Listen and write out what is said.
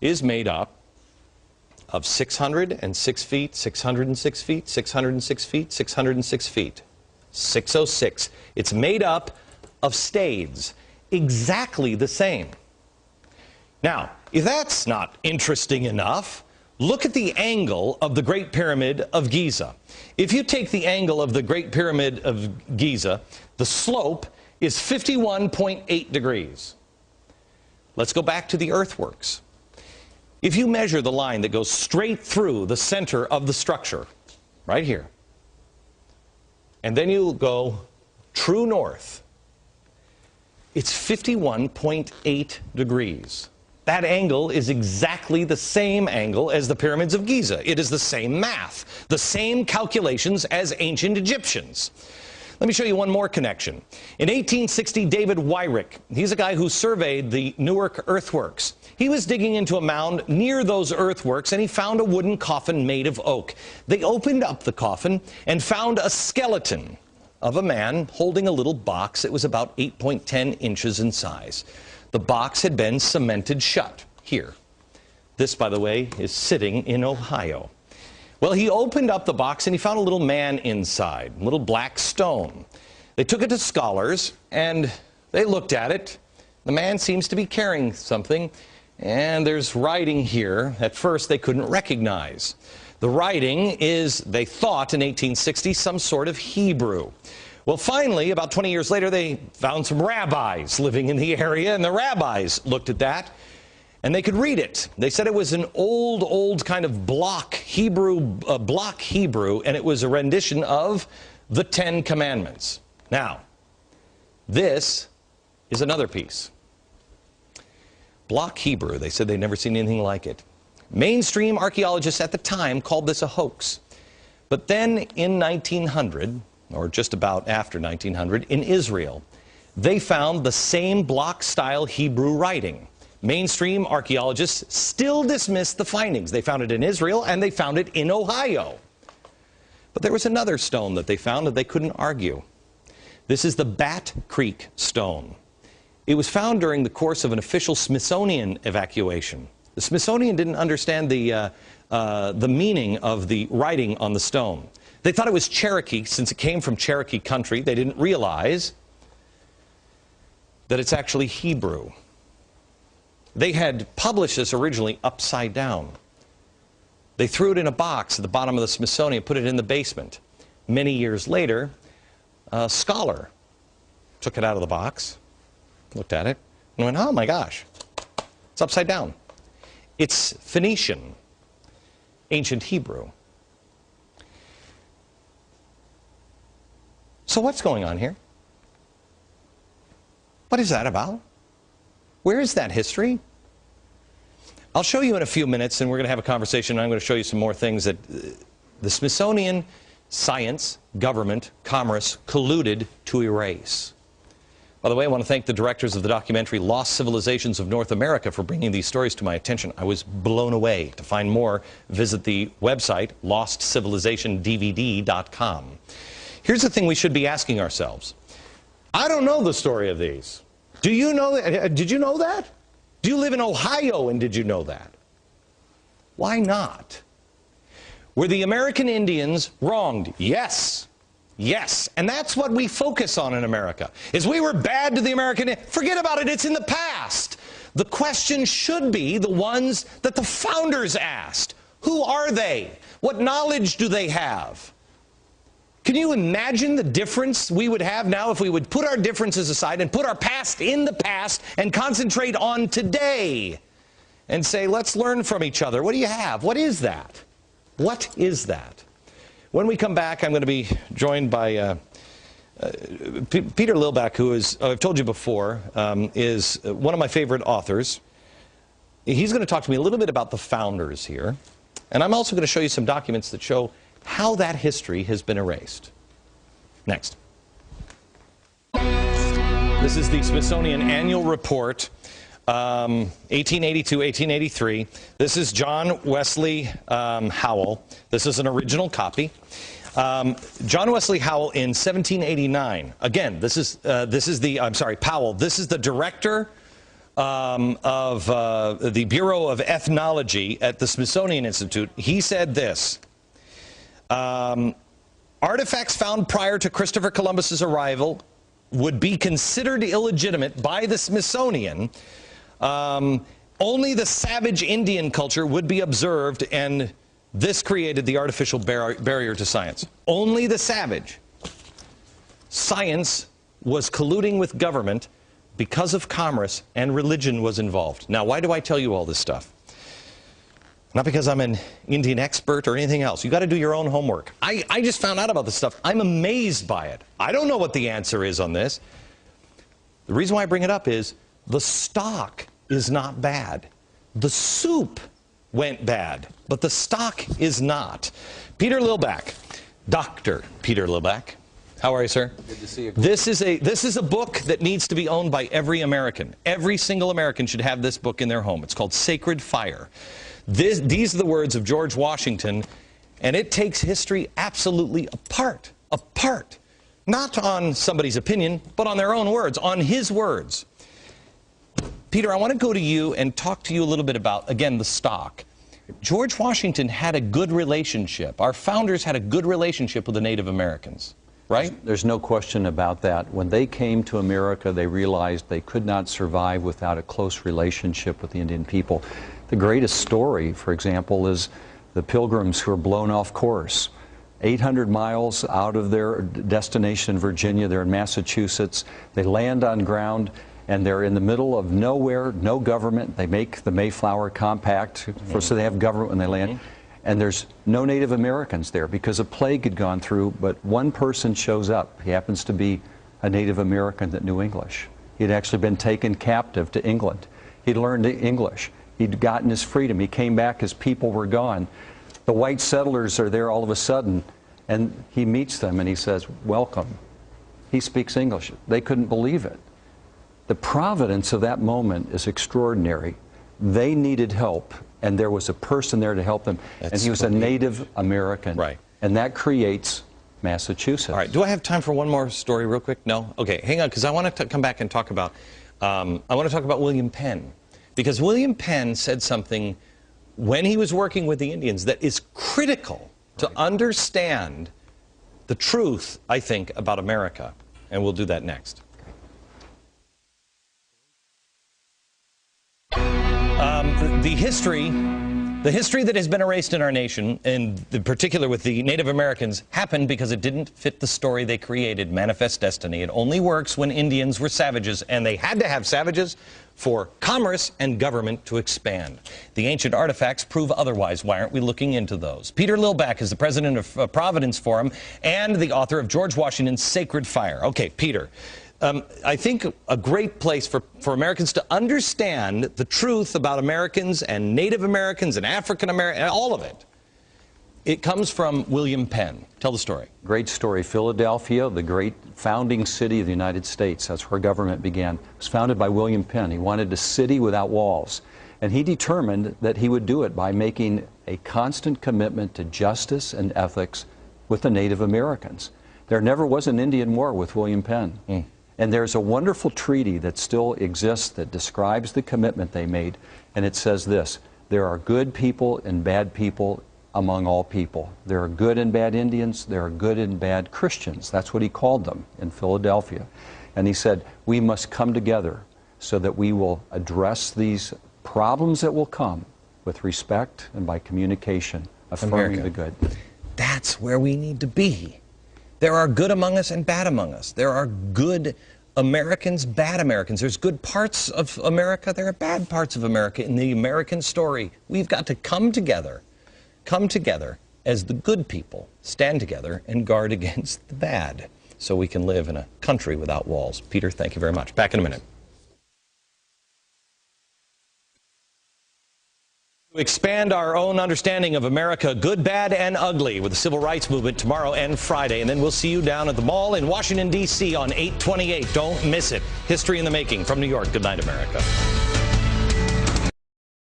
is made up of 606 feet, 606 feet, 606 feet, 606 feet. 606. It's made up of stades, exactly the same. Now, if that's not interesting enough, look at the angle of the Great Pyramid of Giza. If you take the angle of the Great Pyramid of Giza, the slope is 51.8 degrees. Let's go back to the earthworks. If you measure the line that goes straight through the center of the structure, right here, and then you go true north, it's 51.8 degrees. That angle is exactly the same angle as the pyramids of Giza. It is the same math, the same calculations as ancient Egyptians. Let me show you one more connection. In 1860, David Wyrick, he's a guy who surveyed the Newark earthworks. He was digging into a mound near those earthworks, and he found a wooden coffin made of oak. They opened up the coffin and found a skeleton of a man holding a little box that was about 8.10 inches in size. The box had been cemented shut here. This, by the way, is sitting in Ohio. Well, he opened up the box and he found a little man inside, a little black stone. They took it to scholars and they looked at it. The man seems to be carrying something, and there's writing here at first they couldn't recognize. The writing is, they thought in 1860, some sort of Hebrew. Well, finally, about 20 years later, they found some rabbis living in the area, and the rabbis looked at that, and they could read it. They said it was an old kind of block Hebrew, and it was a rendition of the Ten Commandments. Now, this is another piece. Block Hebrew, they said they'd never seen anything like it. Mainstream archaeologists at the time called this a hoax. But then in 1900, or just about after 1900, in Israel, they found the same block-style Hebrew writing. Mainstream archaeologists still dismissed the findings. They found it in Israel, and they found it in Ohio. But there was another stone that they found that they couldn't argue. This is the Bat Creek stone. It was found during the course of an official Smithsonian evacuation. The Smithsonian didn't understand the meaning of the writing on the stone. They thought it was Cherokee, since it came from Cherokee country. They didn't realize that it's actually Hebrew. They had published this originally upside down. They threw it in a box at the bottom of the Smithsonian, put it in the basement. Many years later, a scholar took it out of the box, looked at it, and went, oh my gosh, it's upside down. It's Phoenician, ancient Hebrew. So what's going on here? What is that about? Where is that history? I'll show you in a few minutes, and we're going to have a conversation, and I'm going to show you some more things that the Smithsonian, science, government, commerce colluded to erase. By the way, I want to thank the directors of the documentary Lost Civilizations of North America for bringing these stories to my attention. I was blown away. To find more, visit the website lostcivilizationdvd.com. Here's the thing we should be asking ourselves. I don't know the story of these. Do you know that? Did you know that? Do you live in Ohio and did you know that? Why not? Were the American Indians wronged? Yes. Yes. And that's what we focus on in America, is we were bad to the American Indians. Forget about it. It's in the past. The question should be the ones that the founders asked. Who are they? What knowledge do they have? Can you imagine the difference we would have now if we would put our differences aside and put our past in the past and concentrate on today and say, let's learn from each other. What do you have? What is that? What is that? When we come back, I'm going to be joined by Peter Lilbeck, who is, I've told you before, is one of my favorite authors. He's going to talk to me a little bit about the founders here. And I'm also going to show you some documents that show how that history has been erased. Next. This is the Smithsonian Annual Report, 1882, 1883. This is John Wesley Howell. This is an original copy. John Wesley Howell in 1789. Again, Powell. This is the director the Bureau of Ethnology at the Smithsonian Institute, he said this. Artifacts found prior to Christopher Columbus's arrival would be considered illegitimate by the Smithsonian. Only the savage Indian culture would be observed, and this created the artificial barrier to science. Only the savage. Science was colluding with government because of commerce, and religion was involved. Now, why do I tell you all this stuff? Not because I'm an Indian expert or anything else. You got to do your own homework. I just found out about this stuff. I'm amazed by it. I don't know what the answer is on this. The reason why I bring it up is the stock is not bad. The soup went bad, but the stock is not. Peter Lilback, Dr. Peter Lilback. How are you, sir? Good to see you. This is a book that needs to be owned by every American. Every single American should have this book in their home. It's called Sacred Fire. These are the words of George Washington, and it takes history absolutely apart. Apart. Not on somebody's opinion, but on their own words, on his words. Peter, I want to go to you and talk to you a little bit about, again, the stock. George Washington had a good relationship. Our founders had a good relationship with the Native Americans. Right? There's no question about that. When they came to America, they realized they could not survive without a close relationship with the Indian people. The greatest story, for example, is the Pilgrims who were blown off course. 800 miles out of their destination in Virginia, they're in Massachusetts. They land on ground, and they're in the middle of nowhere, no government. They make the Mayflower Compact, so they have government when they land. And there's no Native Americans there because a plague had gone through, but one person shows up. He happens to be a Native American that knew English. He'd actually been taken captive to England. He'd learned English. He'd gotten his freedom. He came back, his people were gone. The white settlers are there all of a sudden, and he meets them and he says, "Welcome." He speaks English. They couldn't believe it. The providence of that moment is extraordinary. They needed help, and there was a person there to help them, and he was a Native American. Right. And that creates Massachusetts. All right. Do I have time for one more story real quick? No? Okay, hang on, because I want to come back and talk about, William Penn. Because William Penn said something when he was working with the Indians that is critical to understand the truth, I think, about America. And we'll do that next. The history that has been erased in our nation, in particular with the Native Americans, happened because it didn't fit the story they created, Manifest Destiny. It only works when Indians were savages, and they had to have savages for commerce and government to expand. The ancient artifacts prove otherwise. Why aren't we looking into those? Peter Lilback is the president of Providence Forum and the author of George Washington's Sacred Fire. Okay, Peter. I think a great place for Americans to understand the truth about Americans and Native Americans and African Americans, all of it. It comes from William Penn. Tell the story. Great story. Philadelphia, the great founding city of the United States. That's where government began. It was founded by William Penn. He wanted a city without walls. And he determined that he would do it by making a constant commitment to justice and ethics with the Native Americans. There never was an Indian war with William Penn. And there's a wonderful treaty that still exists that describes the commitment they made. And it says this: there are good people and bad people among all people. There are good and bad Indians. There are good and bad Christians. That's what he called them in Philadelphia. And he said, we must come together so that we will address these problems that will come with respect and by communication, affirming the good. That's where we need to be. There are good among us and bad among us. There are good Americans, bad Americans. There's good parts of America. There are bad parts of America in the American story. We've got to come together as the good people, stand together and guard against the bad so we can live in a country without walls. Peter, thank you very much. Back in a minute. To expand our own understanding of America, good, bad, and ugly, with the Civil Rights Movement tomorrow and Friday. And then we'll see you down at the mall in Washington, D.C. on 8/28. Don't miss it. History in the making from New York. Good night, America.